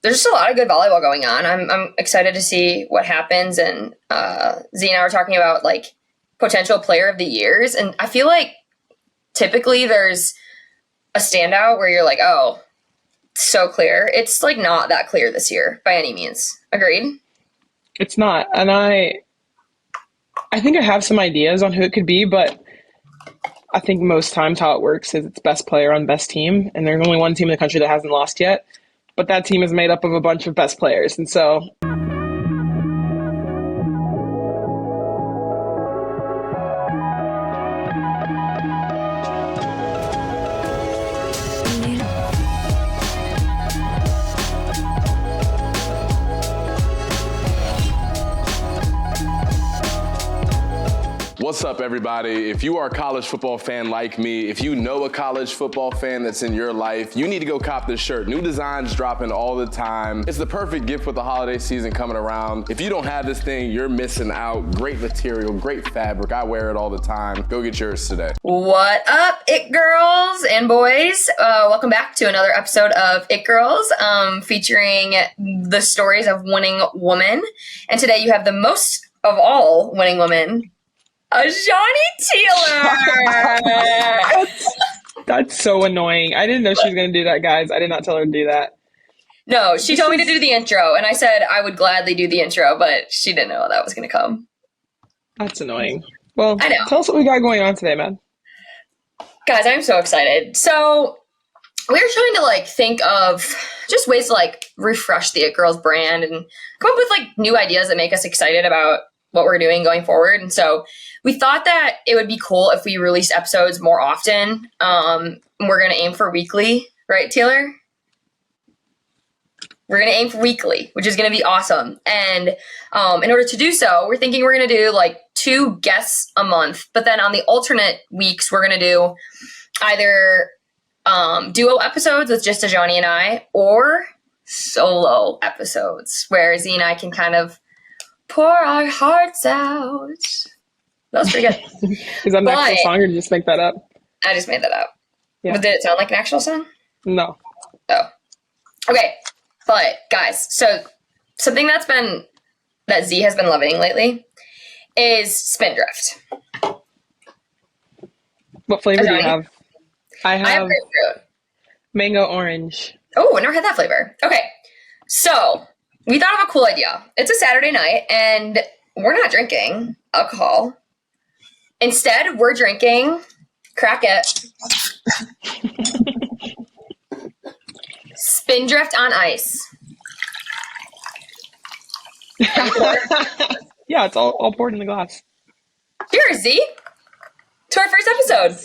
there's just a lot of good volleyball going on. I'm excited to see what happens. And Z and I were talking about like potential player of the years. And I feel like typically there's a standout where you're like, oh, so clear. It's like not that clear this year by any means. Agreed? It's not. And I think I have some ideas on who it could be, but I think most times how it works is it's best player on best team. And there's only one team in the country that hasn't lost yet. But that team is made up of a bunch of best players. And so what's up, everybody? If you are a college football fan like me, if you know a college football fan that's in your life, you need to go cop this shirt. New designs dropping all the time. It's the perfect gift with the holiday season coming around. If you don't have this thing, you're missing out. Great material, great fabric. I wear it all the time. Go get yours today. What up, It Girls and boys? Welcome back to another episode of It Girls, featuring the stories of winning women. And today you have the most of all winning women, Azhani Tealer. that's so annoying. I didn't know she was going to do that, guys. I did not tell her to do that. No, she told me to do the intro, and I said I would gladly do the intro, but she didn't know that was going to come. That's annoying. Well, I know. Tell us what we got going on today, man. Guys, I'm so excited. So we're trying to think of just ways to refresh the It Girls brand and come up with new ideas that make us excited about what we're doing going forward. And so we thought that it would be cool if we released episodes more often. We're going to aim for weekly, right, Tealer? We're going to aim for weekly, which is going to be awesome. And in order to do so, we're thinking we're going to do 2 guests a month. But then on the alternate weeks, we're going to do either duo episodes with just Azhani and I, or solo episodes where Z and I can kind of pour our hearts out. That was pretty good. Is that an actual song or did you just make that up? I just made that up. Yeah. But did it sound like an actual song? No. Oh. Okay. But guys, so something that Z has been loving lately is Spindrift. What flavor do you Azhani? have? I I have have grapefruit. mango orange. Oh, I never had that flavor. Okay. So we thought of a cool idea. It's a Saturday night and we're not drinking alcohol. Instead, we're drinking, crack it, Spindrift on ice. Yeah, it's all poured in the glass. Cheers, Z, to our first episode.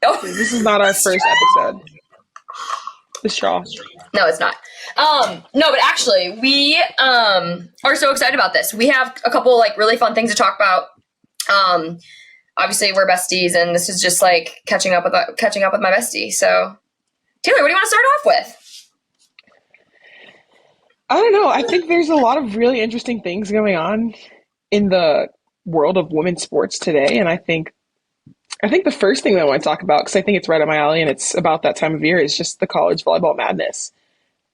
Oh, This is not our first episode. The straw. no, it's not. No, but actually, we are so excited about this. We have a couple really fun things to talk about. Obviously, we're besties, and this is just catching up with my bestie. So, Taylor, what do you want to start off with? I don't know. I think there's a lot of really interesting things going on in the world of women's sports today, and I think the first thing that I want to talk about, because I think it's right up my alley and it's about that time of year, is just the college volleyball madness.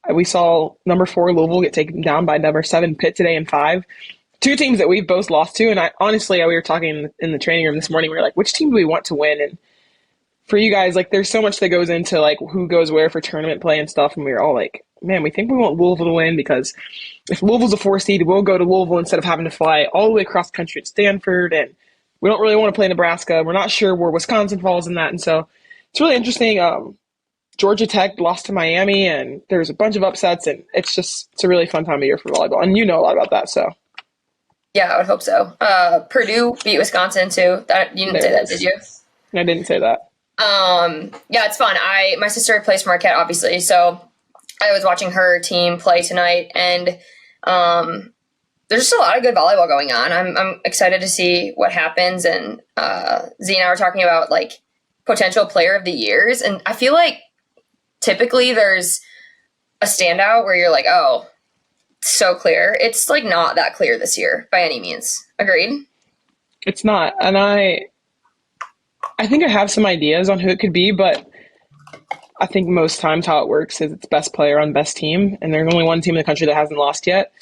We saw number 4 Louisville get taken down by number 7 Pitt today in 5. 2 teams that we've both lost to. And honestly, we were talking in the training room this morning. We were like, which team do we want to win? And for you guys, there's so much that goes into who goes where for tournament play and stuff. And we were all like, man, we think we want Louisville to win because if Louisville's a 4 seed, we'll go to Louisville instead of having to fly all the way across country to Stanford. And we don't really want to play Nebraska. We're not sure where Wisconsin falls in that. And so it's really interesting. Georgia Tech lost to Miami, and there's a bunch of upsets, and it's a really fun time of year for volleyball. And you know a lot about that, so. Yeah, I would hope so. Purdue beat Wisconsin too. You didn't say that, did you? I didn't say that. Yeah, it's fun. My sister plays for Marquette, obviously, so I was watching her team play tonight, and there's just a lot of good volleyball going on. I'm excited to see what happens, and Z and I were talking about potential player of the years, and I feel like typically there's a standout where you're like, oh, so clear. It's not that clear this year by any means. Agreed? It's not. And I think I have some ideas on who it could be, but I think most times how it works is it's best player on best team, and there's only one team in the country that hasn't lost yet,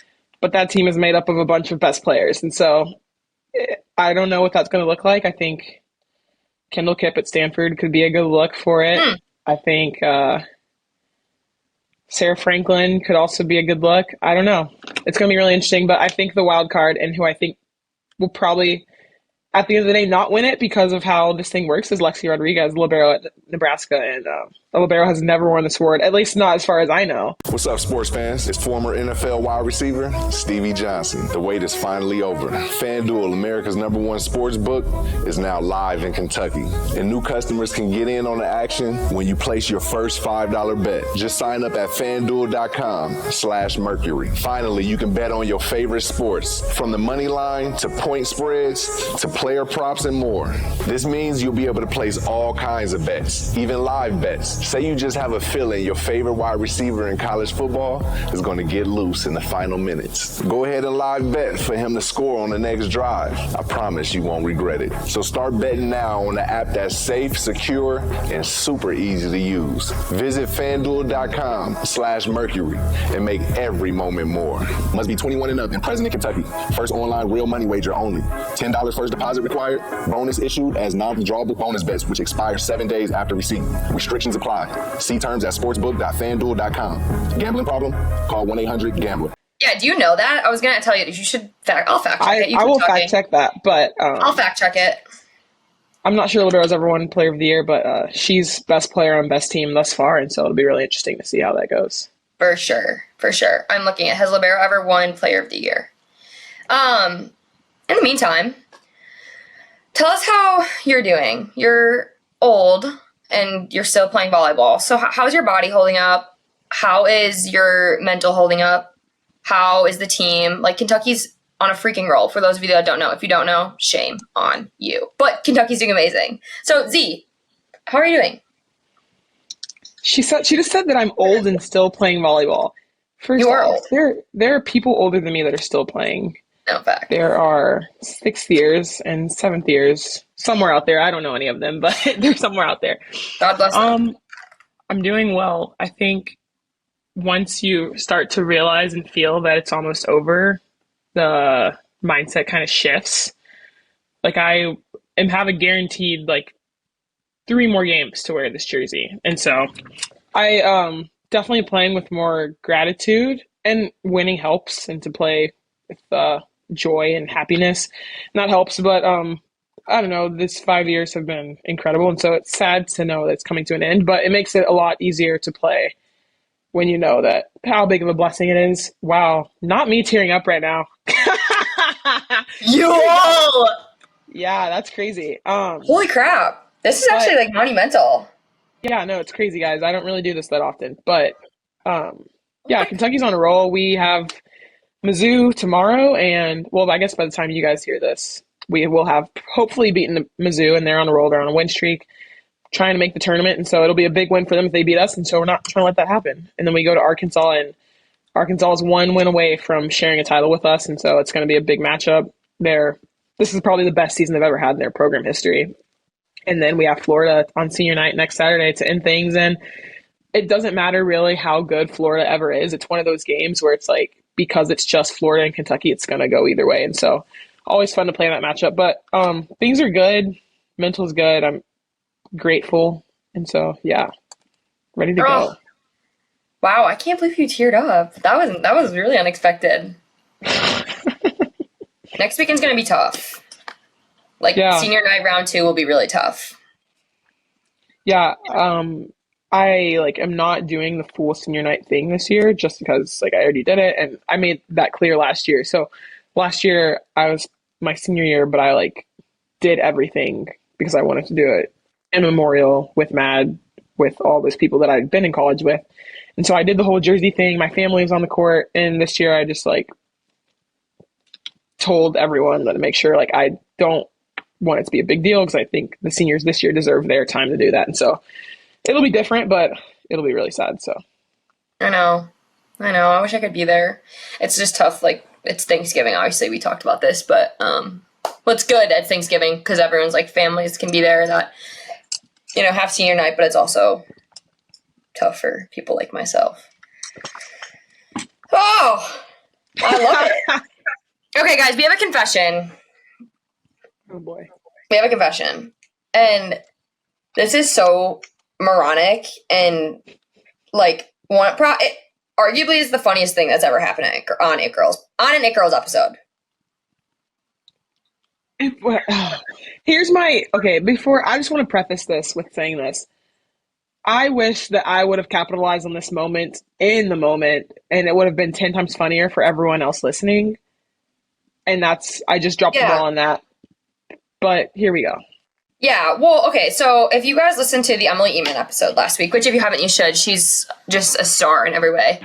but that team is made up of a bunch of best players. And so I don't know what that's going to look like. I think Kendall Kipp at Stanford could be a good look for it. I think Sarah Franklin could also be a good look. I don't know. It's going to be really interesting, but I think the wild card and who I think will probably, at the end of the day, not win it because of how this thing works is Lexi Rodriguez, libero at Nebraska, and the libero has never won the sword, at least not as far as I know. What's up, sports fans? It's former NFL wide receiver Stevie Johnson. The wait is finally over. FanDuel, America's #1 sports book, is now live in Kentucky, and new customers can get in on the action when you place your first $5 bet. Just sign up at FanDuel.com/Mercury. Finally, you can bet on your favorite sports, from the money line to point spreads to player props and more. This means you'll be able to place all kinds of bets, even live bets. Say you just have a feeling your favorite wide receiver in college football is going to get loose in the final minutes. Go ahead and live bet for him to score on the next drive. I promise you won't regret it. So start betting now on the app that's safe, secure, and super easy to use. Visit FanDuel.com/Mercury and make every moment more. Must be 21 and up and present in Kentucky. First online real money wager only. $10 first deposit required. Bonus issued as non-withdrawable bonus bets, which expire 7 days after receipt. Restrictions apply. See terms at sportsbook.fanduel.com. Gambling problem? Call 1-800-GAMBLER. Yeah, do you know that? I was going to tell you that you should I'll fact check it. I will fact check that, but I'll fact check it. I'm not sure Libero's ever won Player of the Year, but she's best player on best team thus far, and so it'll be really interesting to see how that goes. For sure. I'm looking at, has Libero ever won Player of the Year? In the meantime, tell us how you're doing. You're old and you're still playing volleyball. So how's your body holding up? How is your mental holding up? How is the team? Like, Kentucky's on a freaking roll. For those of you that don't know, if you don't know, shame on you. But Kentucky's doing amazing. So Z, how are you doing? She just said that I'm old and still playing volleyball. First you are off, old. There are people older than me that are still playing. No fact. There are 6th years and 7th years somewhere out there. I don't know any of them, but they're somewhere out there. God bless them. I'm doing well. I think once you start to realize and feel that it's almost over, the mindset kind of shifts. Like, I have a guaranteed 3 more games to wear this jersey. And so I definitely playing with more gratitude, and winning helps, and to play with joy and happiness. And that helps, but I don't know, this 5 years have been incredible, and so it's sad to know that it's coming to an end, but it makes it a lot easier to play when you know that how big of a blessing it is. Wow, not me tearing up right now. Yo! Yeah, that's crazy. Holy crap. This is actually monumental. Yeah, no, it's crazy, guys. I don't really do this that often, but yeah, Kentucky's on a roll. We have Mizzou tomorrow, and well, I guess by the time you guys hear this, we will have hopefully beaten the Mizzou, and they're on a roll. They're on a win streak, trying to make the tournament, and so it'll be a big win for them if they beat us, and so we're not trying to let that happen. And then we go to Arkansas, and Arkansas is 1 win away from sharing a title with us, and so it's going to be a big matchup there. This is probably the best season they've ever had in their program history. And then we have Florida on senior night next Saturday to end things, and it doesn't matter really how good Florida ever is. It's one of those games where it's like, because it's just Florida and Kentucky, it's going to go either way. And so always fun to play in that matchup. But things are good. Mental's good. I'm grateful. And so, yeah, ready to go. Wow, I can't believe you teared up. That was really unexpected. Next weekend's going to be tough. Senior night round 2 will be really tough. Yeah, I am not doing the full senior night thing this year just because I already did it, and I made that clear last year. So last year I was my senior year, but I did everything because I wanted to do it in memorial with Mad, with all those people that I'd been in college with. And so I did the whole jersey thing. My family was on the court, and this year I just told everyone to make sure I don't want it to be a big deal, because I think the seniors this year deserve their time to do that. And so it'll be different, but it'll be really sad. So I know. I wish I could be there. It's just tough. It's Thanksgiving. Obviously, we talked about this, but what's good at Thanksgiving, because everyone's families can be there that have senior night, but it's also tough for people like myself. Oh, I love it. Okay, guys, we have a confession. Oh boy. We have a confession. And this is so moronic and like it arguably is the funniest thing that's ever happened on It Girls episode. Here's before I just want to preface this with saying this. I wish that I would have capitalized on this moment in the moment, and it would have been 10 times funnier for everyone else listening. And I just dropped the ball on that. But here we go. Yeah, well, okay, so if you guys listened to the Emily Eamon episode last week, which if you haven't, you should. She's just a star in every way.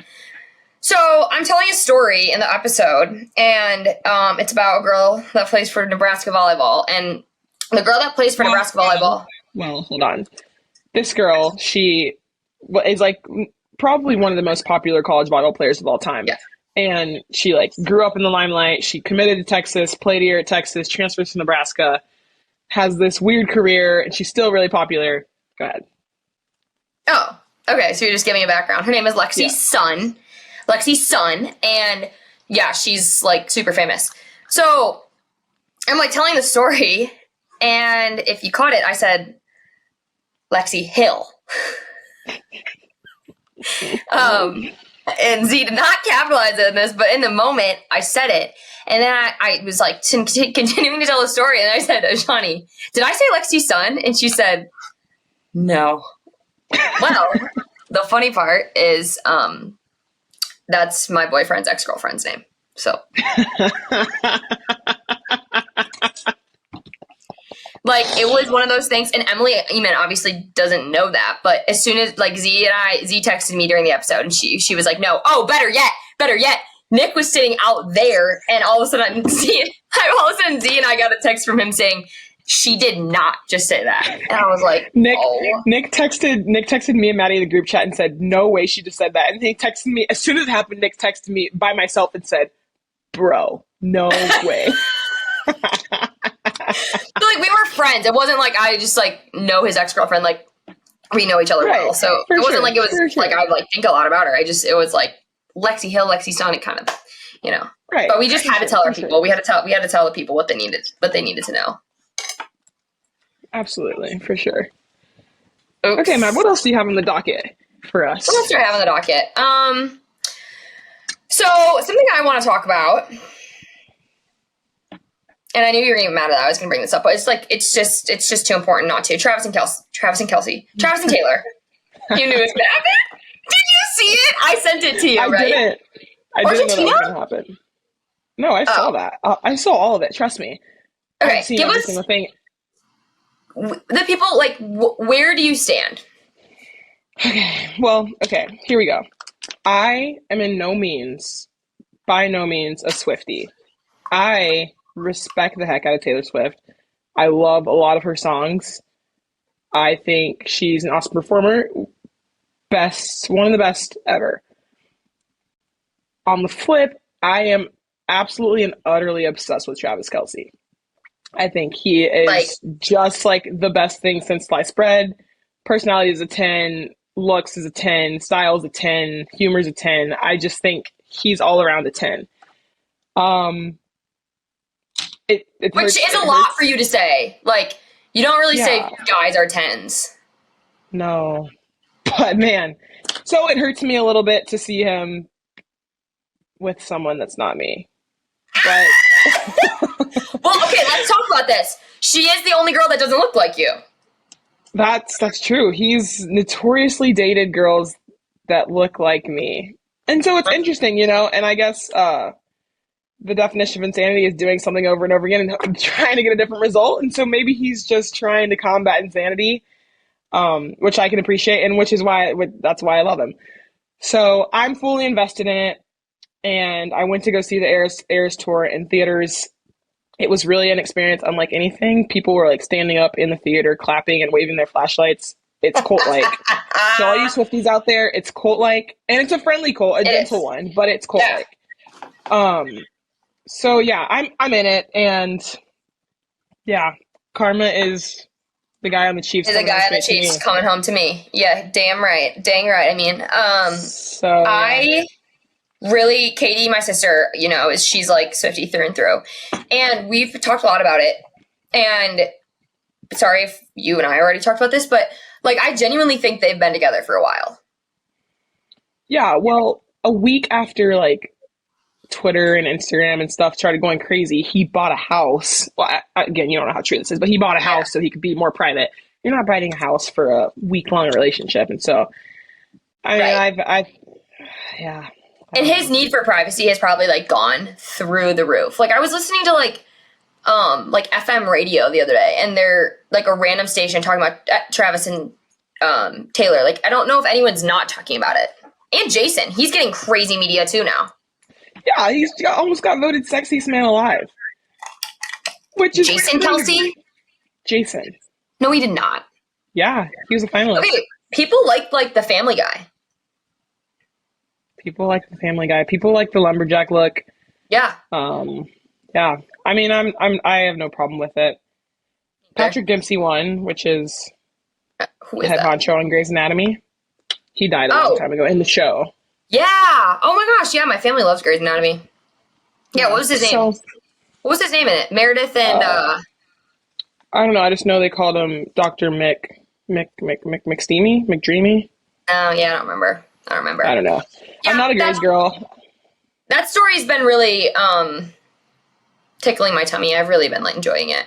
So I'm telling a story in the episode, and it's about a girl that plays for Nebraska volleyball. And the girl that plays for Nebraska volleyball... Well, hold on. This girl, she is like probably one of the most popular college volleyball players of all time. Yeah. And she like grew up in the limelight. She committed to Texas, played here at Texas, transfers to Nebraska, has this weird career, and she's still really popular. Go ahead. Oh, okay. So you're just giving a background. Her name is Lexi's son. And yeah, she's like super famous. So I'm like telling the story, and if you caught it, I said Lexi Hill. And Z did not capitalize on this, but in the moment I said it. And then I was like continuing to tell the story, and I said, Azhani, did I say Lexi's son? And she said, no. Well, the funny part is that's my boyfriend's ex-girlfriend's name. So like, it was one of those things, and Emily Eamon obviously doesn't know that, but as soon as, like, Z texted me during the episode, and she was like, no, oh, better yet, Nick was sitting out there, and all of a sudden, Z and I got a text from him saying, she did not just say that. And I was like, Nick texted me and Maddie in the group chat and said, no way she just said that. And he texted me, as soon as it happened, Nick texted me by myself and said, bro, no way. So, like, we were friends. It wasn't like I just, like, know his ex-girlfriend. Like, we know each other well. So it wasn't like it was like I, like, think a lot about her. It was, like, Lexi Hill, Lexi Sonic kind of, you know. Right. But we just had to tell our people. We had to tell the people what they needed to know. Absolutely, for sure. Oops. Okay, Matt, what else do you have on the docket for us? What else do I have on the docket? So something I want to talk about, and I knew you were going to get mad that I was going to bring this up, but it's just too important not to. Travis and Kelce. Travis and Tealer. You knew it was going to happen? Did you see it? I sent it to you, right? I didn't know that was going to happen. No, I saw that. I saw all of it. Trust me. Okay, I've seen every single thing. The people, like, where do you stand? Okay, here we go. I am by no means a Swiftie. I respect the heck out of Taylor Swift. I love a lot of her songs. I think she's an awesome performer. One of the best ever. On the flip, I am absolutely and utterly obsessed with Travis Kelce. I think he is just like the best thing since sliced bread. Personality is a 10, looks is a 10, style is a 10, humor is a 10. I just think he's all around a 10. Which is a lot for you to say. Like, you don't really say guys are 10s. No. But man, so it hurts me a little bit to see him with someone that's not me. But well, okay, let's talk about this. She is the only girl that doesn't look like you. That's true. He's notoriously dated girls that look like me. And so it's interesting, you know, and I guess the definition of insanity is doing something over and over again and trying to get a different result. And so maybe he's just trying to combat insanity, which I can appreciate, and that's why I love him. So I'm fully invested in it. And I went to go see the Eras tour in theaters. It was really an experience unlike anything. People were like standing up in the theater, clapping and waving their flashlights. It's cult-like. So all you Swifties out there, it's cult-like. And it's a friendly cult, a gentle one, but it's cult-like. Yeah. So yeah, I'm in it. And yeah, karma is The guy on the Chiefs. Is a guy on the Chiefs coming home to me. Yeah, damn right. Dang right. I mean, I really, Katie, my sister, she's like Swiftie through and through. And we've talked a lot about it. And sorry if you and I already talked about this, but like, I genuinely think they've been together for a while. Yeah, well, a week after like Twitter and Instagram and stuff started going crazy, he bought a house. Well, again, you don't know how true this is, but he bought a house so he could be more private. You're not buying a house for a week-long relationship. And so, I mean, yeah. And his need for privacy has probably like gone through the roof. Like, I was listening to like FM radio the other day, and they're like a random station talking about Travis and Taylor. Like, I don't know if anyone's not talking about it. And Jason, he's getting crazy media too now. Yeah, he's almost got voted sexiest man alive. Which is Jason Kelce? Jason. No, he did not. Yeah, he was a finalist. Okay, people like the Family Guy. People like the Family Guy. People like the lumberjack look. Yeah. Yeah. I mean, I have no problem with it. Patrick Dempsey won, which is who is head that? honcho on Grey's Anatomy. He died a long time ago in the show. Yeah. Oh my gosh. Yeah, my family loves Grey's Anatomy. Yeah. What was his name? What was his name in it? Meredith and. I don't know. I just know they called him Dr. McDreamy. Oh yeah, I don't remember. I don't know. Yeah, I'm not a Grey's girl. That story's been really tickling my tummy. I've really been like enjoying it.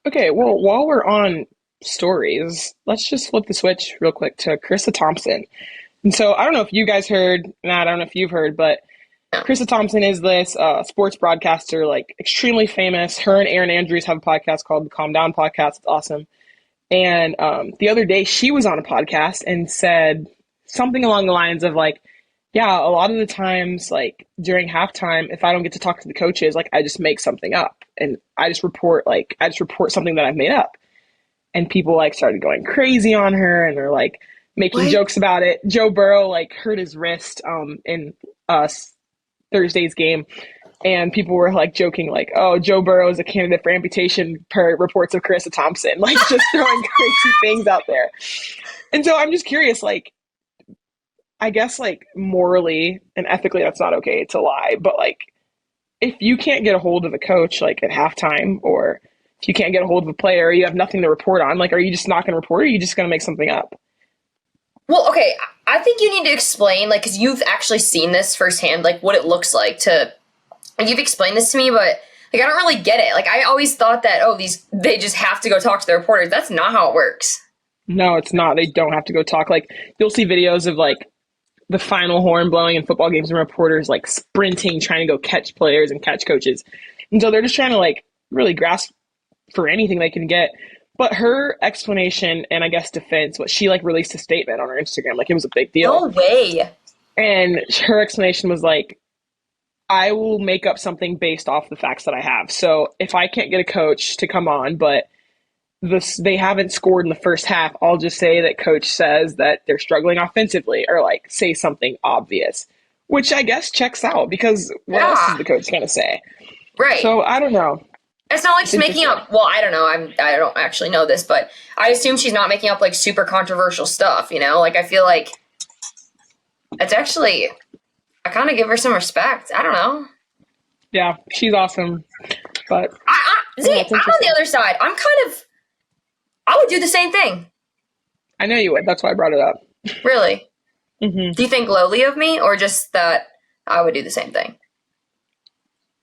Okay, well, while we're on stories, let's just flip the switch real quick to Charissa Thompson. And so I don't know if you guys heard, I don't know if you've heard, but Charissa Thompson is this sports broadcaster, like extremely famous. Her and Aaron Andrews have a podcast called the Calm Down Podcast. It's awesome. And the other day she was on a podcast and said something along the lines of like, yeah, a lot of the times, like during halftime, if I don't get to talk to the coaches, like I just make something up and I just report something that I've made up. And people like started going crazy on her and they're like making jokes about it. Joe Burrow like hurt his wrist in Thursday's game. And people were like joking like, oh, Joe Burrow is a candidate for amputation per reports of Charissa Thompson, like just throwing crazy things out there. And so I'm just curious, like, I guess like morally and ethically that's not okay to lie, but like if you can't get a hold of a coach like at halftime, or if you can't get a hold of a player, or you have nothing to report on, like are you just not going to report, or are you just going to make something up? Well, okay, I think you need to explain, like, because you've actually seen this firsthand, like what it looks like to, and you've explained this to me, but like I don't really get it. Like I always thought that they just have to go talk to the reporters. That's not how it works. No, it's not. They don't have to go talk. Like you'll see videos of like the final horn blowing in football games and reporters like sprinting, trying to go catch players and catch coaches. And so they're just trying to like really grasp for anything they can get. But her explanation and I guess defense, what she like released a statement on her Instagram, like it was a big deal. No way. And her explanation was like, I will make up something based off the facts that I have. So if I can't get a coach to come on, but they haven't scored in the first half, I'll just say that coach says that they're struggling offensively, or like say something obvious, which I guess checks out because what else is the coach going to say? Right. So I don't know. It's not like she's making up. Well, I don't know. I don't actually know this, but I assume she's not making up like super controversial stuff. Like I feel like it's actually, I kind of give her some respect. I don't know. Yeah, she's awesome. But I'm on the other side. I would do the same thing. I know you would. That's why I brought it up. Really? Mm-hmm. Do you think lowly of me, or just that I would do the same thing?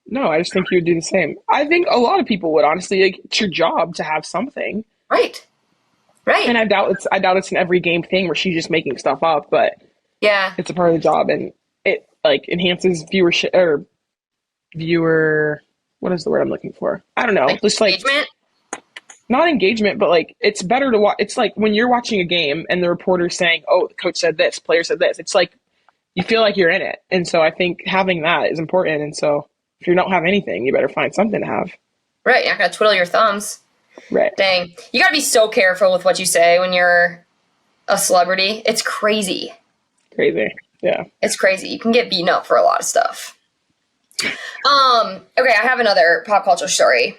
No, I just think you would do the same. I think a lot of people would, honestly. Like, it's your job to have something. Right. And I doubt it's an every game thing where she's just making stuff up, but yeah, it's a part of the job, and it like enhances viewership or viewer. What is the word I'm looking for? I don't know. Like just like engagement. Not engagement, but like it's better to watch. It's like when you're watching a game and the reporter's saying, "Oh, the coach said this, player said this." It's like you feel like you're in it, and so I think having that is important. And so if you don't have anything, you better find something to have. Right, you're not gonna twiddle your thumbs. Right. Dang, you gotta be so careful with what you say when you're a celebrity. It's crazy. Crazy, yeah. It's crazy. You can get beaten up for a lot of stuff. Okay, I have another pop culture story.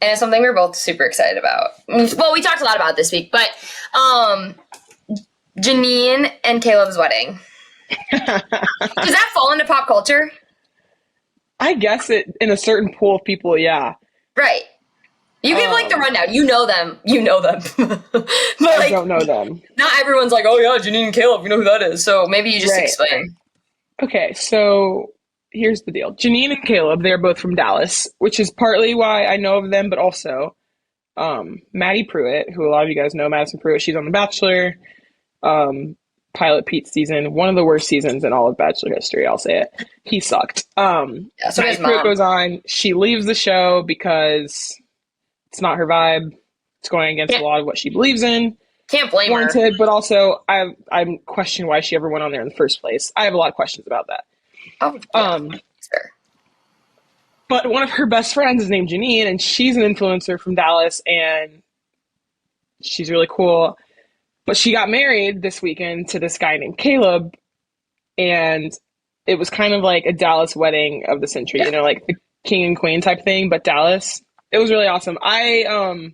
and it's something we're both super excited about. Well, we talked a lot about it this week, but Jeanine and Caleb's wedding. Does that fall into pop culture? I guess it in a certain pool of people, yeah. Right. You give like the rundown. You know them. But I don't know them. Not everyone's like, oh yeah, Jeanine and Caleb. You know who that is. So maybe you just explain. Okay, so here's the deal. Jeanine and Caleb, they're both from Dallas, which is partly why I know of them, but also Maddie Pruitt, who a lot of you guys know, Madison Pruitt, she's on The Bachelor. Pilot Pete season, one of the worst seasons in all of Bachelor history, I'll say it. He sucked. So Maddie Pruitt goes on. She leaves the show because it's not her vibe. It's going against a lot of what she believes in. Can't blame her. But also, I'm questioning why she ever went on there in the first place. I have a lot of questions about that. Oh, yeah. That's fair. But one of her best friends is named Jeanine, and she's an influencer from Dallas, and she's really cool. But she got married this weekend to this guy named Caleb, and it was kind of like a Dallas wedding of the century, you know, like the king and queen type thing, but Dallas. It was really awesome. I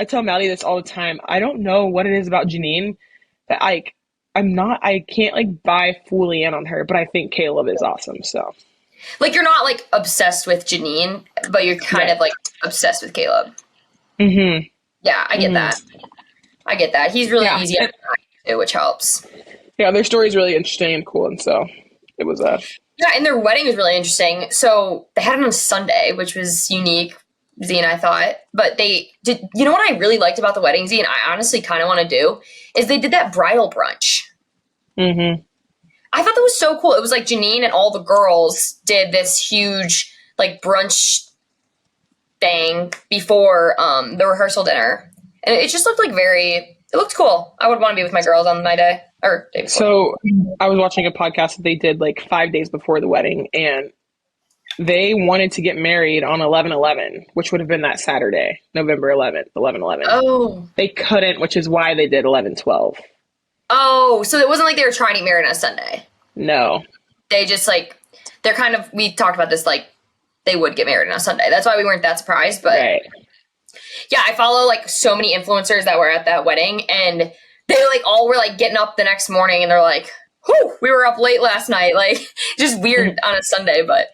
tell Maddie this all the time. I don't know what it is about Jeanine that I can't like buy fully in on her, but I think Caleb is awesome. So, like, you're not like obsessed with Jeanine, but you're kind of like obsessed with Caleb. Mm-hmm. Yeah, I get that. I get that. He's really easy to do, which helps. Yeah, their story is really interesting and cool, and so it was yeah, and their wedding was really interesting. So they had it on Sunday, which was unique, Z and I thought. But they did. You know what I really liked about the wedding, Z, and I honestly kind of want to do is they did that bridal brunch. Mm-hmm. I thought that was so cool. It was like Jeanine and all the girls did this huge like brunch thing before the rehearsal dinner. And it just looked like it looked cool. I would want to be with my girls on my day. Or day before. So I was watching a podcast that they did like 5 days before the wedding, and they wanted to get married on 11/11, which would have been that Saturday, November 11th, 11/11. Oh. They couldn't, which is why they did 11/12. Oh, so it wasn't like they were trying to get married on a Sunday. No. They just like, they're kind of, we talked about this, like, they would get married on a Sunday. That's why we weren't that surprised, but... Right. Yeah, I follow like so many influencers that were at that wedding, and they like all were like getting up the next morning, and they're like, "Whew, we were up late last night." Like, just weird on a Sunday, but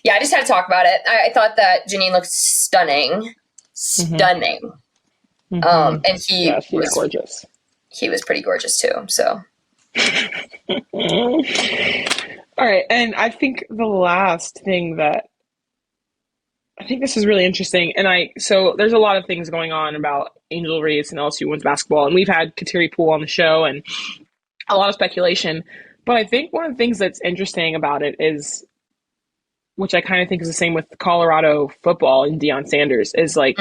yeah, I just had to talk about it. I thought that Jeanine looked stunning. Mm-hmm. And he was gorgeous. He was pretty gorgeous too. So, all right, and I think the last thing that I think this is really interesting, and so there's a lot of things going on about Angel Reese and LSU women's basketball, and we've had Kateri Poole on the show and a lot of speculation, but I think one of the things that's interesting about it is, which I kind of think is the same with Colorado football and Deion Sanders, is like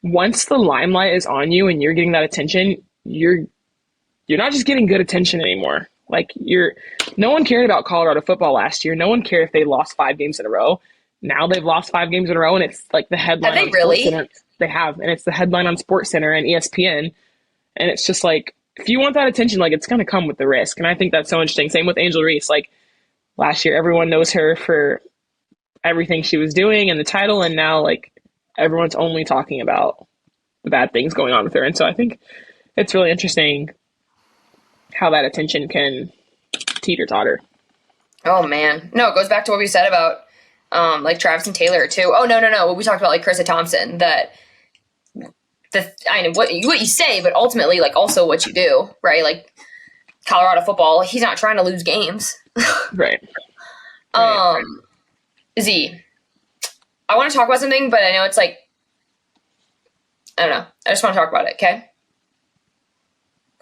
once the limelight is on you and you're getting that attention, you're not just getting good attention anymore. Like no one cared about Colorado football last year. No one cared if they lost 5 games in a row. Now they've lost 5 games in a row, and it's like the headline. Have they really? SportsCenter. They have, and it's the headline on SportsCenter and ESPN. And it's just like, if you want that attention, like, it's going to come with the risk. And I think that's so interesting. Same with Angel Reese. Like, last year, everyone knows her for everything she was doing and the title, and now, like, everyone's only talking about the bad things going on with her. And so I think it's really interesting how that attention can teeter-totter. oh man, no, it goes back to what we said about like Travis and Taylor too. Oh no, what we talked about, like Charissa Thompson, that I know what you say, but ultimately, like, also what you do, right? Like Colorado football, he's not trying to lose games. Right. Z, I want to talk about something, but I know it's like, I don't know. I just want to talk about it, okay?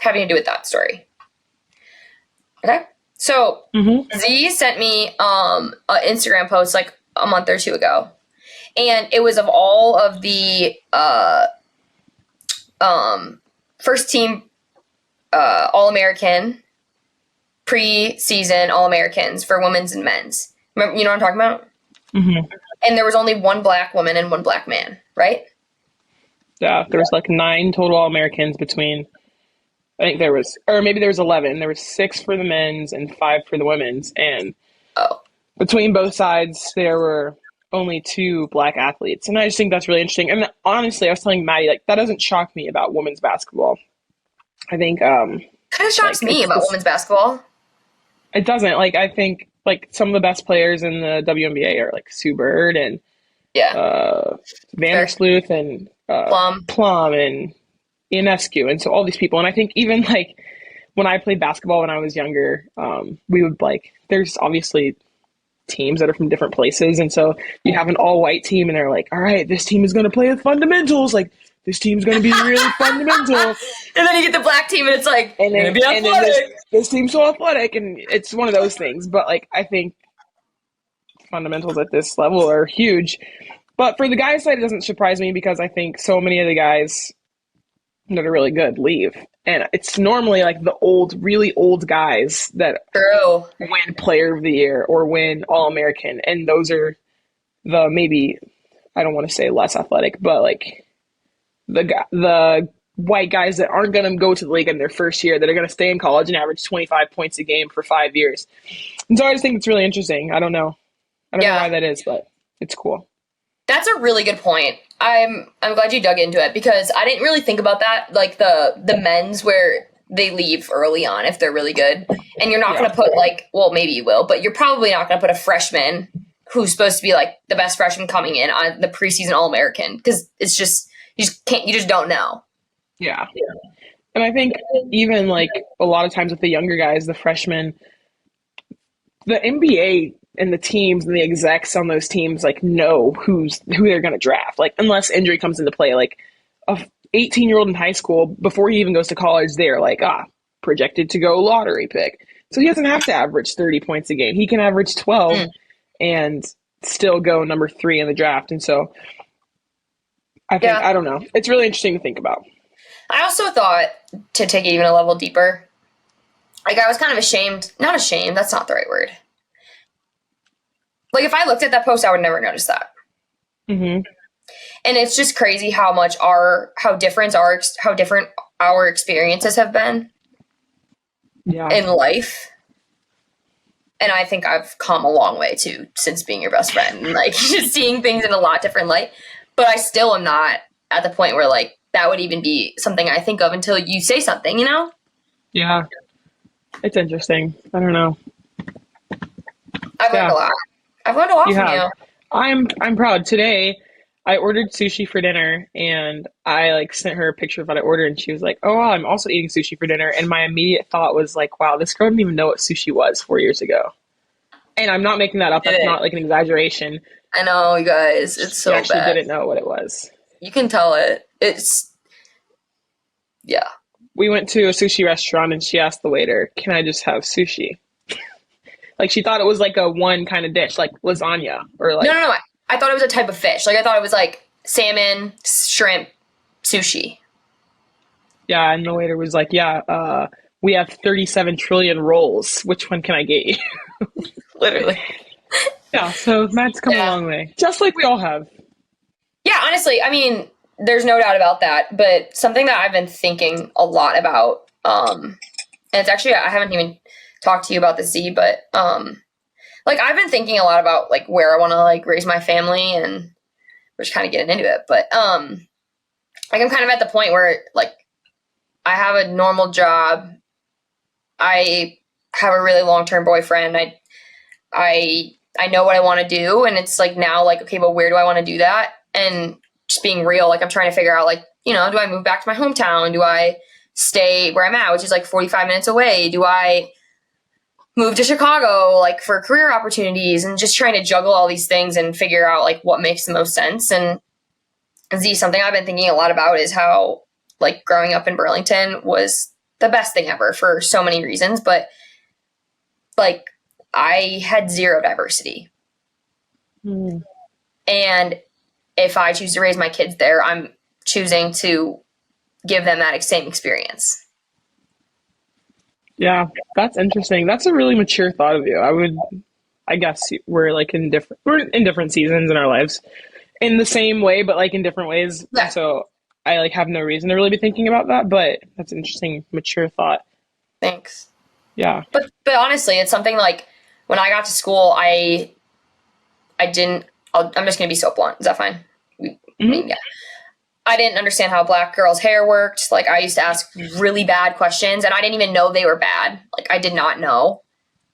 Having to do with that story. Okay? So, Z sent me an Instagram post like a month or two ago. And it was of all of the first team All-American, pre-season All-Americans for women's and men's. Remember, you know what I'm talking about? Mm-hmm. And there was only one black woman and one black man, right? Yeah, there was like 9 total All-Americans between, I think there was, or maybe there was 11. There was 6 for the men's and 5 for the women's. And between both sides, there were only 2 black athletes. And I just think that's really interesting. And honestly, I was telling Maddie, like, that doesn't shock me about women's basketball. I think Kind of shocks me about women's basketball. It doesn't. Like, I think, like, some of the best players in the WNBA are, like, Sue Bird and Vandersloot and Plum and Ionescu. And so all these people. And I think even, like, when I played basketball when I was younger, we would, like, there's obviously teams that are from different places. And so you have an all-white team, and they're like, all right, this team is going to play with fundamentals. Like, this team's going to be really fundamental. And then you get the black team, and it's like, and then, be athletic. And then this team's so athletic, and it's one of those things. But, like, I think fundamentals at this level are huge. But for the guys' side, it doesn't surprise me because I think so many of the guys that are really good leave. And it's normally, like, the really old guys that win Player of the Year or win All-American. And those are the maybe, I don't want to say less athletic, but, like, the white guys that aren't going to go to the league in their first year, that are going to stay in college and average 25 points a game for 5 years. And so I just think it's really interesting. I don't know why that is, but it's cool. That's a really good point. I'm glad you dug into it because I didn't really think about that, like the men's where they leave early on if they're really good. And you're not going to put maybe you will, but you're probably not going to put a freshman who's supposed to be like the best freshman coming in on the preseason All-American because it's just, you just don't know. Yeah. And I think even like a lot of times with the younger guys, the freshmen, the NBA and the teams and the execs on those teams like know who they're going to draft. Like unless injury comes into play, like a 18-year-old in high school before he even goes to college, they're like projected to go lottery pick. So he doesn't have to average 30 points a game. He can average 12 and still go number 3 in the draft. And so I think I don't know. It's really interesting to think about. I also thought to take it even a level deeper. Like I was kind of ashamed. Not ashamed. That's not the right word. Like, if I looked at that post, I would never notice that. Mm-hmm. And it's just crazy how different our experiences have been in life. And I think I've come a long way, too, since being your best friend. And, like, just seeing things in a lot different light. But I still am not at the point where, like, that would even be something I think of until you say something, you know? Yeah. It's interesting. I don't know. I've learned a lot. I've learned a lot from you. I'm proud. Today, I ordered sushi for dinner, and I like sent her a picture of what I ordered, and she was like, "Oh, wow, I'm also eating sushi for dinner." And my immediate thought was like, "Wow, this girl didn't even know what sushi was 4 years ago." And I'm not making that up. That's not like an exaggeration. I know, you guys. It's so bad. She actually didn't know what it was. You can tell it. Yeah. We went to a sushi restaurant, and she asked the waiter, "Can I just have sushi?" Like, she thought it was, like, a one kind of dish, like lasagna or, like... No. I thought it was a type of fish. Like, I thought it was, like, salmon, shrimp, sushi. Yeah, and the waiter was like, we have 37 trillion rolls. Which one can I get you? Literally. Yeah, so Matt's come a long way. Just like we all have. Yeah, honestly, I mean, there's no doubt about that. But something that I've been thinking a lot about, and it's actually, I haven't even... talk to you about the Z, but like I've been thinking a lot about like where I want to like raise my family, and we're just kind of getting into it. But like I'm kind of at the point where like I have a normal job, I have a really long-term boyfriend, I know what I want to do, and it's like now like okay, but where do I want to do that? And just being real, like I'm trying to figure out like, you know, do I move back to my hometown? Do I stay where I'm at, which is like 45 minutes away? Do I move to Chicago, like for career opportunities, and just trying to juggle all these things and figure out like what makes the most sense. And Z, something I've been thinking a lot about is how like growing up in Burlington was the best thing ever for so many reasons, but like I had zero diversity. And if I choose to raise my kids there, I'm choosing to give them that same experience. Yeah, that's interesting. That's a really mature thought of you. I guess we're in different seasons in our lives in the same way, but like in different ways. Yeah. So I like have no reason to really be thinking about that, but that's an interesting, mature thought. Thanks. Yeah. But honestly, it's something like when I got to school, I didn't I'm just going to be so blunt. Is that fine? I mean, yeah. I didn't understand how black girls' hair worked. Like, I used to ask really bad questions, and I didn't even know they were bad. Like, I did not know.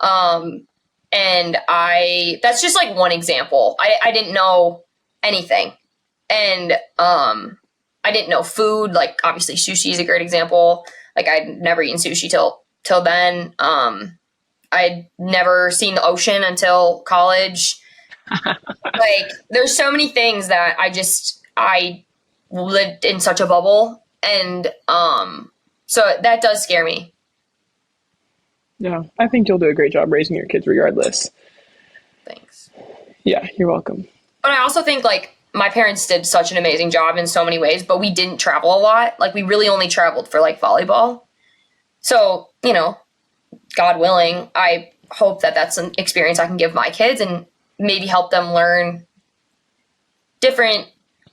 And that's just like one example. I didn't know anything. And I didn't know food. Like, obviously sushi is a great example. Like, I'd never eaten sushi till then. I'd never seen the ocean until college. Like, there's so many things that I lived in such a bubble. And so that does scare me. Yeah, I think you'll do a great job raising your kids regardless. Thanks. Yeah, you're welcome. But I also think, like, my parents did such an amazing job in so many ways, but we didn't travel a lot. Like, we really only traveled for, like, volleyball. So, you know, God willing, I hope that that's an experience I can give my kids and maybe help them learn different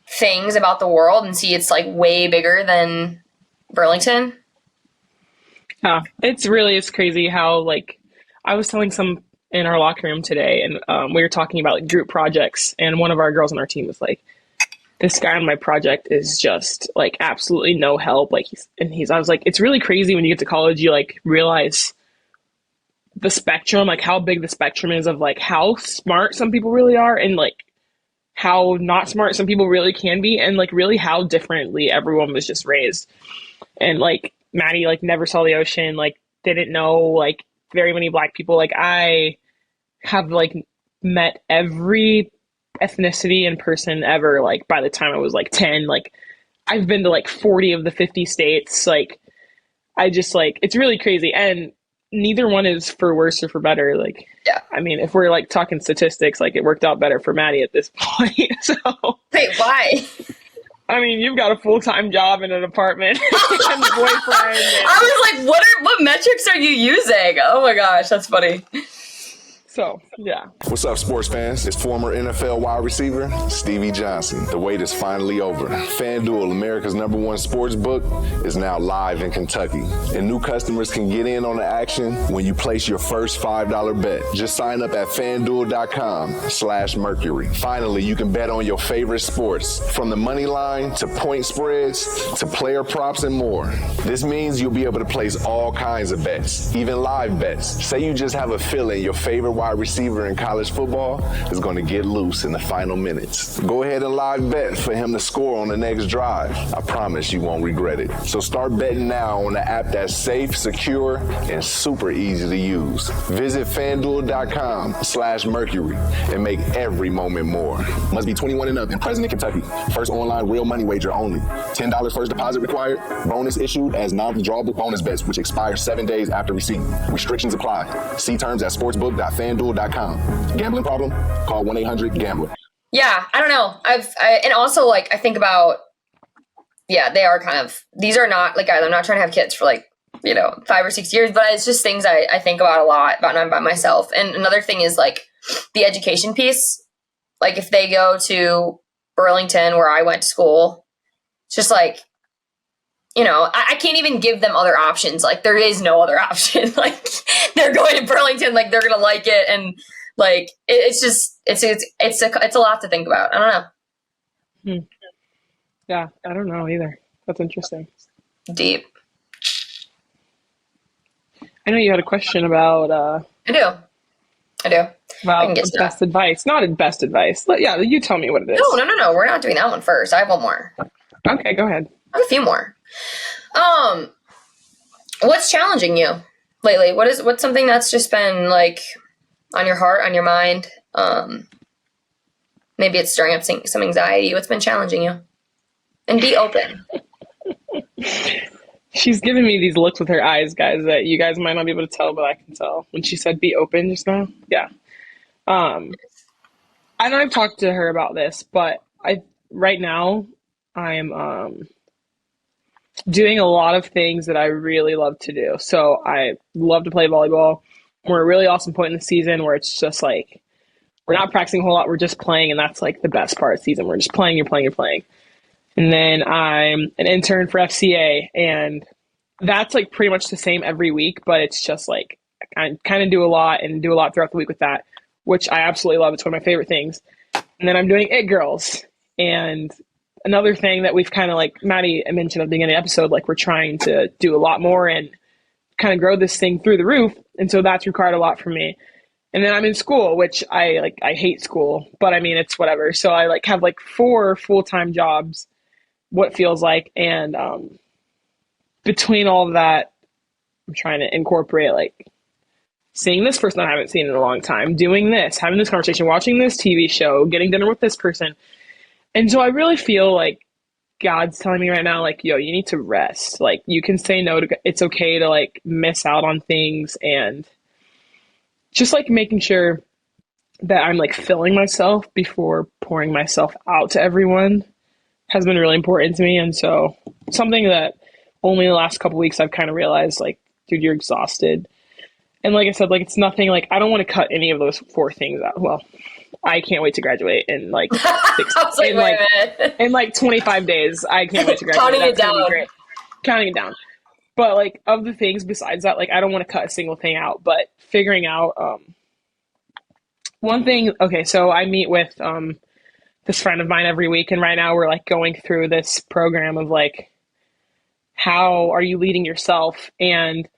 things about the world and see it's, like, way bigger than Burlington. Yeah, it's crazy how, like, I was telling some in our locker room today, and we were talking about, like, group projects, and one of our girls on our team was like, this guy on my project is just, like, absolutely no help. Like, I was like, it's really crazy when you get to college, you, like, realize the spectrum, like, how big the spectrum is of, like, how smart some people really are and, like, how not smart some people really can be, and, like, really how differently everyone was just raised. And, like, Maddie, like, never saw the ocean, like, didn't know, like, very many black people. Like, I have, like, met every ethnicity in person ever, like, by the time I was, like, 10. Like, I've been to, like, 40 of the 50 states. Like, I just, like, it's really crazy. And neither one is for worse or for better. Like, Yeah. I mean, if we're, like, talking statistics, like, it worked out better for Maddie at this point. So, Wait, why? I mean, you've got a full-time job and an apartment and a boyfriend. I was like, what metrics are you using? Oh my gosh, that's funny. So, yeah. What's up, sports fans? It's former NFL wide receiver Stevie Johnson. The wait is finally over. FanDuel, America's #1 sports book, is now live in Kentucky. And new customers can get in on the action when you place your first $5 bet. Just sign up at FanDuel.com/Mercury. Finally, you can bet on your favorite sports, from the money line to point spreads to player props and more. This means you'll be able to place all kinds of bets, even live bets. Say you just have a feeling your favorite wide receiver in college football is going to get loose in the final minutes. Go ahead and live bet for him to score on the next drive. I promise you won't regret it. So start betting now on the app that's safe, secure, and super easy to use. Visit FanDuel.com/Mercury and make every moment more. Must be 21 and up and present in Kentucky. First online real money wager only. $10 first deposit required. Bonus issued as non-withdrawable bonus bets, which expire 7 days after receipt. Restrictions apply. See terms at sportsbook.fanduel.com. Gambling problem? Call 1-800-GAMBLER. Yeah, I don't know. And also, like, I think about, yeah, they are kind of, these are not, like, I'm not trying to have kids for, like, you know, 5 or 6 years, but it's just things I think about a lot when I'm by myself. And another thing is, like, the education piece. Like, if they go to Burlington, where I went to school, it's just like, you know, I can't even give them other options. Like, there is no other option. Like, they're going to Burlington, like, they're going to like it. And, like, it's just, it's a lot to think about. I don't know. Yeah, I don't know either. That's interesting. Deep. I know you had a question about I do. about best advice. Not best advice. Yeah, you tell me what it is. No. We're not doing that one first. I have one more. Okay, go ahead. I have a few more. What's challenging you lately? What's something that's just been, like, on your heart, on your mind? Maybe it's stirring up some anxiety. What's been challenging you? And be open. She's giving me these looks with her eyes, guys, that you guys might not be able to tell, but I can tell. When she said be open just now. Yeah. I know I've talked to her about this, but right now I'm doing a lot of things that I really love to do. So I love to play volleyball. We're at a really awesome point in the season where it's just like, we're not practicing a whole lot. We're just playing. And that's, like, the best part of the season. We're just playing, you're playing. And then I'm an intern for FCA, and that's, like, pretty much the same every week, but it's just, like, I kind of do a lot throughout the week with that, which I absolutely love. It's one of my favorite things. And then I'm doing It Girls. And another thing that we've kind of like Maddie mentioned at the beginning of the episode, like we're trying to do a lot more and kind of grow this thing through the roof. And so that's required a lot from me. And then I'm in school, which I hate school, but I mean, it's whatever. So I like have like 4 full-time jobs, what feels like. And between all of that, I'm trying to incorporate like seeing this person I haven't seen in a long time, doing this, having this conversation, watching this TV show, getting dinner with this person. And so I really feel like God's telling me right now, like, yo, you need to rest. Like, you can say no to, it's okay to like miss out on things, and just like making sure that I'm like filling myself before pouring myself out to everyone has been really important to me. And so something that only the last couple weeks I've kind of realized, like, dude, you're exhausted. And like I said, like, it's nothing, like, I don't want to cut any of those 4 things out. Well, I can't wait to graduate in like, in like 25 days. I can't wait to graduate. Counting That's it gonna be down. great. Counting it down. But like, of the things besides that, like, I don't want to cut a single thing out, but figuring out one thing. Okay, so I meet with this friend of mine every week, and right now we're like going through this program of like, how are you leading yourself? And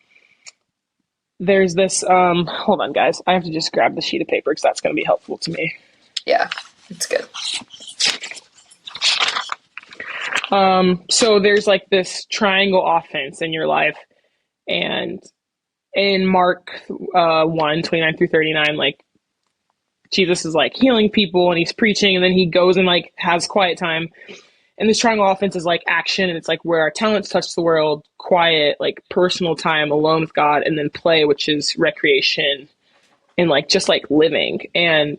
there's this hold on guys, I have to just grab the sheet of paper because that's going to be helpful to me. Yeah, it's good. So there's like this triangle offense in your life, and in Mark 1:29 through 39, like, Jesus is like healing people and he's preaching, and then he goes and like has quiet time. And this triangle offense is like action, and it's like where our talents touch the world, quiet, like personal time alone with God, and then play, which is recreation and like just like living, and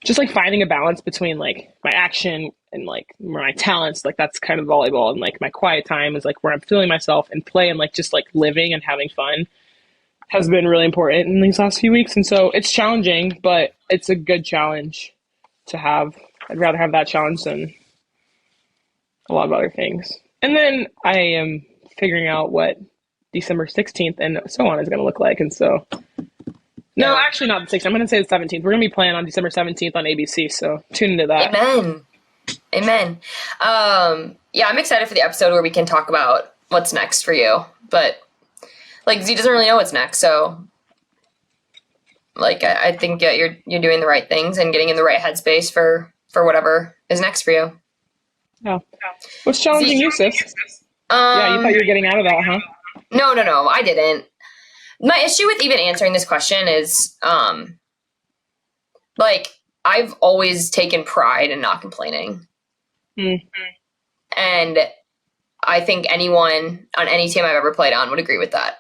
just like finding a balance between like my action and like my talents. Like, that's kind of volleyball, and like my quiet time is like where I'm feeling myself, and play and like just like living and having fun has been really important in these last few weeks. And so it's challenging, but it's a good challenge to have. I'd rather have that challenge than a lot of other things. And then I am figuring out what December 16th and so on is going to look like. And so, no, actually not the 16th. I'm going to say the 17th. We're going to be playing on December 17th on ABC. So tune into that. Amen. Yeah, I'm excited for the episode where we can talk about what's next for you. But like, Z doesn't really know what's next. So like, I think you're doing the right things and getting in the right headspace for whatever is next for you. Yeah. What's challenging you, sis? Yeah, you thought you were getting out of that, huh? No, I didn't. My issue with even answering this question is, like, I've always taken pride in not complaining. Mm-hmm. And I think anyone on any team I've ever played on would agree with that.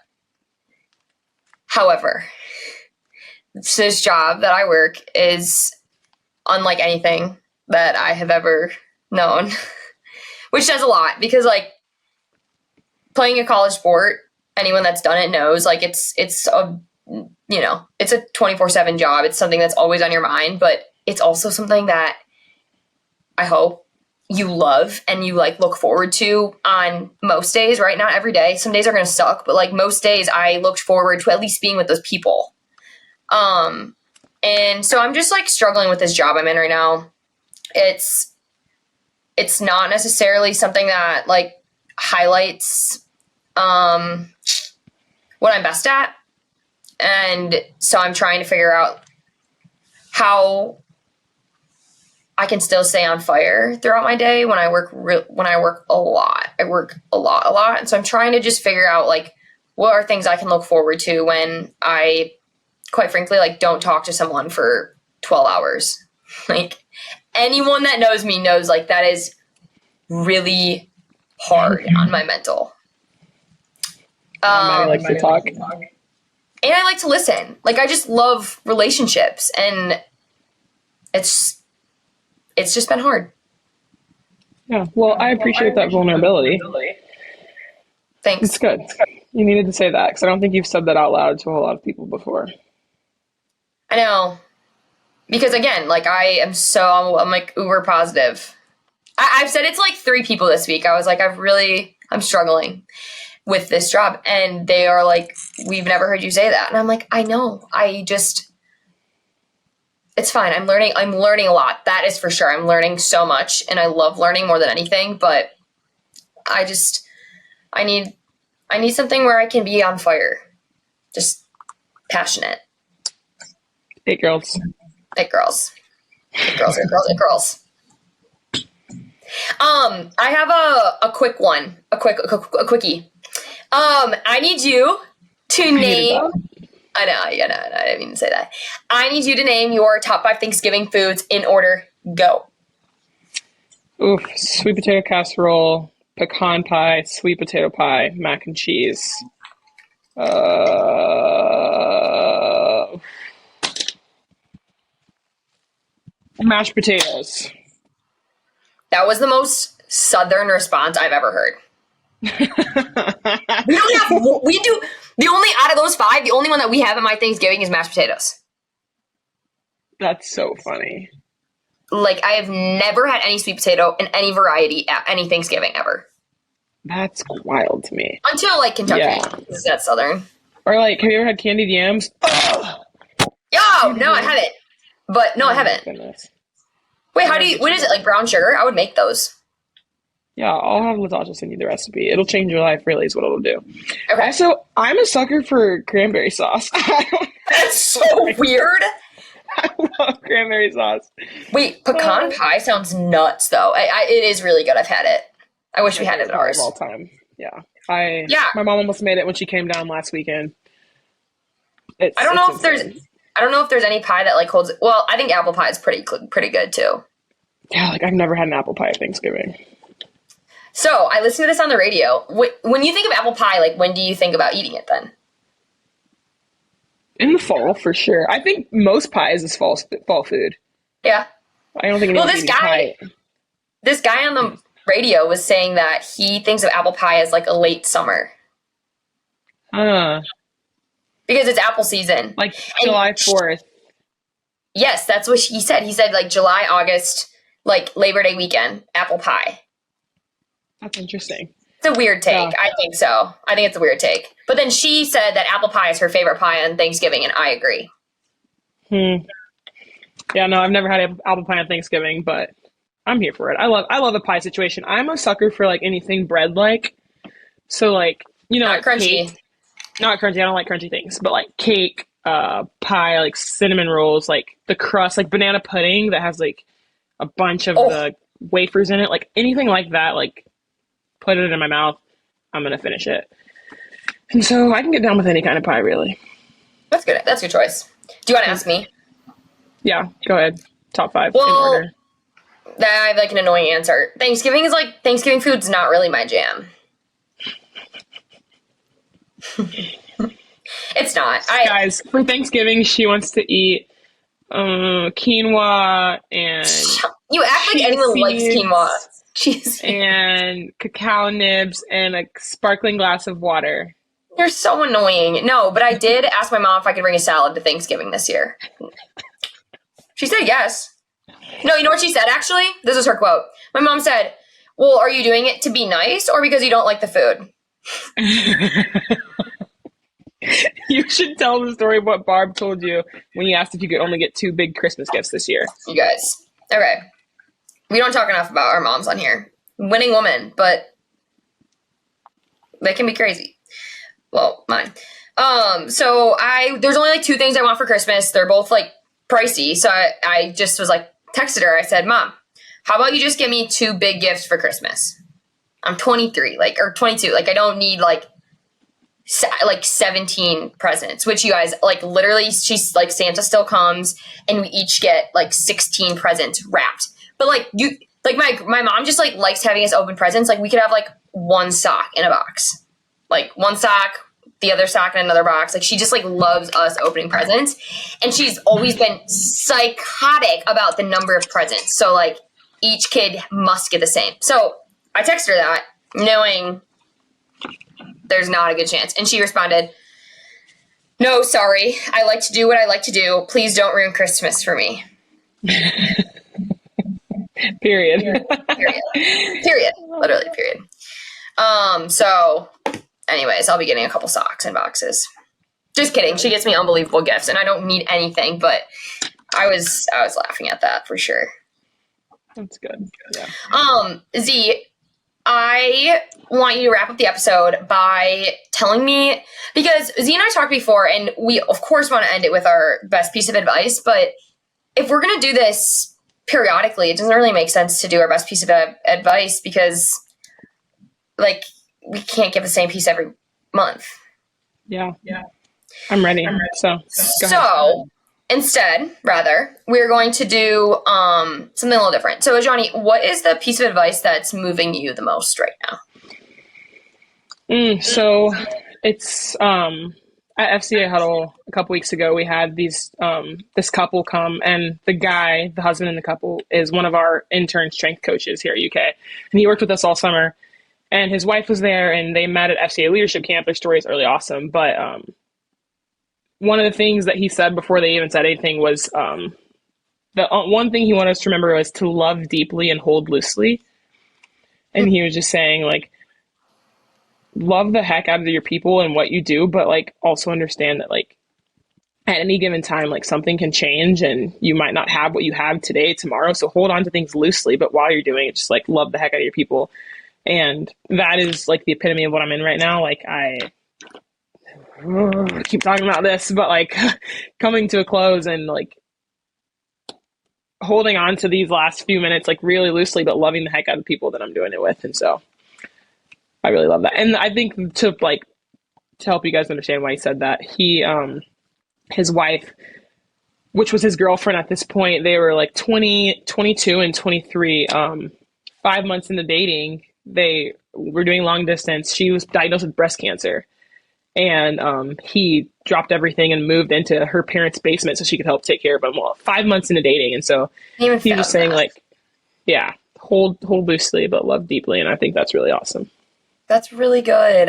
However, this job that I work is unlike anything that I have ever known, which says a lot, because like, playing a college sport, anyone that's done it knows, like, it's a, you know, it's a 24/7 job. It's something that's always on your mind, but it's also something that I hope you love and you like look forward to on most days, right? Not every day. Some days are going to suck, but like most days I looked forward to at least being with those people. And so I'm just like struggling with this job I'm in right now. It's not necessarily something that like highlights what I'm best at. And so I'm trying to figure out how I can still stay on fire throughout my day when I work a lot. I work a lot. And so I'm trying to just figure out like, what are things I can look forward to when I, quite frankly, like, don't talk to someone for 12 hours. Like, anyone that knows me knows like that is really hard on my mental. Maddie likes to talk. And I like to listen. Like, I just love relationships, and it's just been hard. Yeah, well, I appreciate that vulnerability. Thanks. It's good. You needed to say that, because I don't think you've said that out loud to a lot of people before. I know. Because again, like, I'm like uber positive. I've said it to like 3 people this week. I was like, I'm struggling with this job. And they are like, we've never heard you say that. And I'm like, I know. It's fine. I'm learning a lot. That is for sure. I'm learning so much, and I love learning more than anything, but I need something where I can be on fire. Just passionate. It girls. It girls. It girls, it girls, it girls. I have a quick one. A quickie. I need you to name. I know, I didn't mean to say that. I need you to name your top 5 Thanksgiving foods in order. Go. Oof, sweet potato casserole, pecan pie, sweet potato pie, mac and cheese. Mashed potatoes. That was the most Southern response I've ever heard. We do, the only, out of those 5, the only one that we have at my Thanksgiving is mashed potatoes. That's so funny. Like, I have never had any sweet potato in any variety at any Thanksgiving ever. That's wild to me. Until, like, Kentucky. Yeah. Is that Southern? Or, like, have you ever had candied yams? Yo, no, I haven't. But, no, I haven't. Goodness. Wait, what is it, like brown sugar? I would make those. Yeah, I'll have Latasha send you the recipe. It'll change your life, really, is what it'll do. Okay. Also, I'm a sucker for cranberry sauce. That's so weird. I love cranberry sauce. Wait, pecan pie sounds nuts, though. It is really good. I've had it. I wish we had it at ours. All time. Yeah. My mom almost made it when she came down last weekend. I don't know if there's any pie that like holds. Well, I think apple pie is pretty good too. Yeah, like I've never had an apple pie at Thanksgiving. So I listened to this on the radio. When you think of apple pie, like when do you think about eating it then? In the fall, for sure. I think most pies is fall food. Yeah. I don't think anyone's eating pie. This guy on the radio was saying that he thinks of apple pie as like a late summer. Because it's apple season. Like July 4th. Yes, that's what he said. He said like July, August, like Labor Day weekend, apple pie. That's interesting. It's a weird take. Yeah. I think so. I think it's a weird take. But then she said that apple pie is her favorite pie on Thanksgiving, and I agree. Yeah, no, I've never had apple pie on Thanksgiving, but I'm here for it. I love a pie situation. I'm a sucker for like anything bread-like. So like, you know, not like crunchy. Cake. Not crunchy. I don't like crunchy things, but like cake, pie, like cinnamon rolls, like the crust, like banana pudding that has like a bunch of the wafers in it, like anything like that, like put it in my mouth, I'm going to finish it. And so I can get down with any kind of pie, really. That's good. That's a good choice. Do you want to ask me? Yeah, go ahead. Top 5 in well, order. I have like an annoying answer. Thanksgiving food's not really my jam. It's not. Guys, for Thanksgiving, she wants to eat quinoa and you act like anyone likes quinoa. And cacao nibs and a sparkling glass of water. You're so annoying. No, but I did ask my mom if I could bring a salad to Thanksgiving this year. She said yes. No, you know what she said, actually? This is her quote. My mom said, well, are you doing it to be nice or because you don't like the food? You should tell the story of what Barb told you when you asked if you could only get 2 big Christmas gifts this year. You guys. Okay. We don't talk enough about our moms on here. Winning woman, but they can be crazy. Well, mine. So there's only like 2 things I want for Christmas. They're both like pricey. So I just was like, texted her. I said, Mom, how about you just give me 2 big gifts for Christmas? I'm 23, or 22. Like I don't need like 17 presents, which you guys like literally she's like Santa still comes and we each get like 16 presents wrapped. But like my mom just like likes having us open presents. Like we could have like 1 sock in a box, like 1 sock, the other sock in another box. Like she just like loves us opening presents, and she's always been psychotic about the number of presents. So like each kid must get the same. So I texted her that knowing there's not a good chance. And she responded, no, sorry. I like to do what I like to do. Please don't ruin Christmas for me. Period. Period. Literally, period. So anyways, I'll be getting a couple socks and boxes. Just kidding. She gets me unbelievable gifts and I don't need anything, but I was laughing at that for sure. That's good. Yeah. Z, I want you to wrap up the episode by telling me, because Z and I talked before, and we of course want to end it with our best piece of advice, but if we're going to do this periodically, it doesn't really make sense to do our best piece of advice because, like, we can't give the same piece every month. Yeah. I'm ready. So, go ahead. Instead, we're going to do something a little different. So, Azhani, what is the piece of advice that's moving you the most right now? So, it's at FCA Huddle a couple weeks ago, we had this couple come, and the husband in the couple, is one of our intern strength coaches here at UK. And he worked with us all summer. And his wife was there, and they met at FCA Leadership Camp. Their story is really awesome. But one of the things that he said before they even said anything was the one thing he wanted us to remember was to love deeply and hold loosely. And he was just saying, like, love the heck out of your people and what you do, but, like, also understand that, like, at any given time, like, something can change and you might not have what you have today, tomorrow. So hold on to things loosely, but while you're doing it, just, like, love the heck out of your people. And that is, like, the epitome of what I'm in right now. Like, I keep talking about this, but, like, coming to a close and, like, holding on to these last few minutes, like, really loosely, but loving the heck out of the people that I'm doing it with. And so I really love that. And I think to help you guys understand why he said that, his wife, which was his girlfriend at this point, they were like 20, 22 and 23, 5 months into dating, they were doing long distance. She was diagnosed with breast cancer, and he dropped everything and moved into her parents' basement so she could help take care of him. Well, 5 months into dating. And so he was just saying, like, yeah, hold loosely, but love deeply. And I think that's really awesome. That's really good.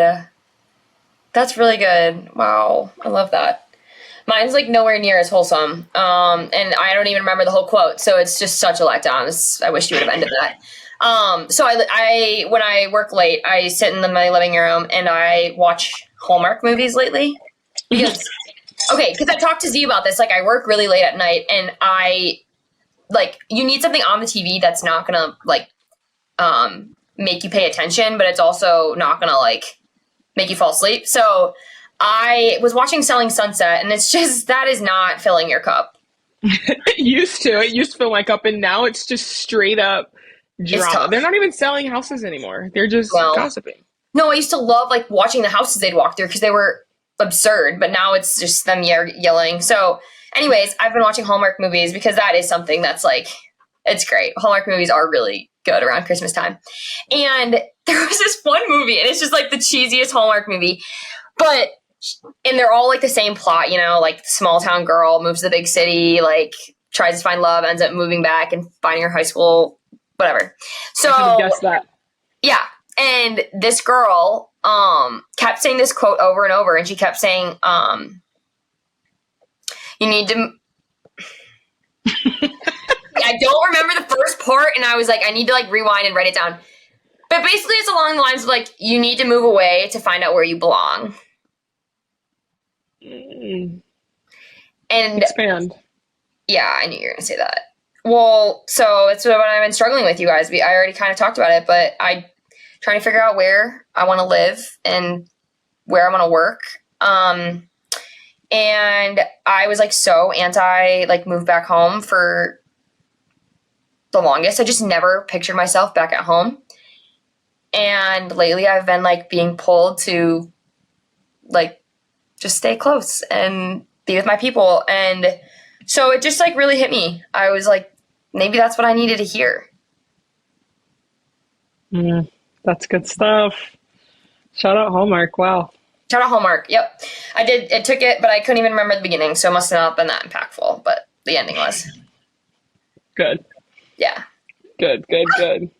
That's really good. Wow. I love that. Mine's, like, nowhere near as wholesome. And I don't even remember the whole quote. So it's just such a letdown. I wish you would have ended that. So I when I work late, I sit in my living room and I watch Hallmark movies lately. Because I talked to Z about this. Like, I work really late at night, and you need something on the TV that's not gonna, like, make you pay attention, but it's also not gonna, like, make you fall asleep. So I was watching Selling Sunset, and it's just, that is not filling your cup. It used to fill my cup, and now it's just straight up drama. They're not even selling houses anymore. They're just gossiping. No, I used to love, like, watching the houses they'd walk through because they were absurd, but now it's just them yelling. So anyways, I've been watching Hallmark movies because that is something that's, like, it's great. Hallmark movies are really good around Christmas time. And there was this one movie, and it's just, like, the cheesiest Hallmark movie, and they're all, like, the same plot, you know, like, the small town girl moves to the big city, like, tries to find love, ends up moving back and finding her high school, whatever. So I could have guessed that. Yeah. And this girl kept saying this quote over and over, and she kept saying, you need to... I don't remember the first part, and I was like, I need to, like, rewind and write it down. But basically it's along the lines of, like, you need to move away to find out where you belong. And expand. Yeah, I knew you were going to say that. Well, so it's what I've been struggling with, you guys. I already kind of talked about it, but I'm trying to figure out where I want to live and where I want to work. And I was, like, so anti, like, move back home for the longest. I just never pictured myself back at home. And lately I've been, like, being pulled to, like, just stay close and be with my people. And so it just, like, really hit me. I was like, maybe that's what I needed to hear. That's good stuff. Shout out Hallmark. Wow. Shout out Hallmark. Yep. I did. It took it, but I couldn't even remember the beginning, so it must have not been that impactful, but the ending was. Good. Yeah. Good. Azhani,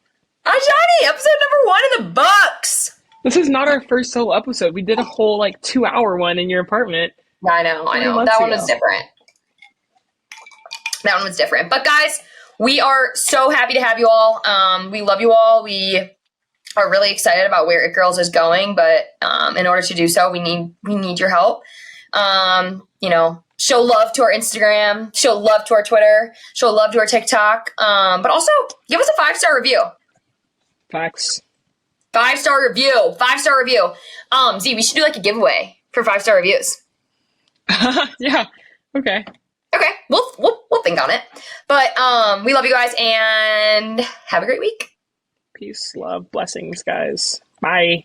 episode number 1 in the books. This is not our first solo episode. We did a whole, like, 2-hour one in your apartment. I know. That one was different. But guys, we are so happy to have you all. We love you all. We are really excited about where It Girls is going, but in order to do so, we need your help. Show love to our Instagram. Show love to our Twitter. Show love to our TikTok. But also give us a 5-star review. Facts. 5-star review. 5-star review. Z, we should do like a giveaway for 5-star reviews. Yeah. Okay. Okay, we'll think on it. But we love you guys and have a great week. Peace, love, blessings, guys. Bye.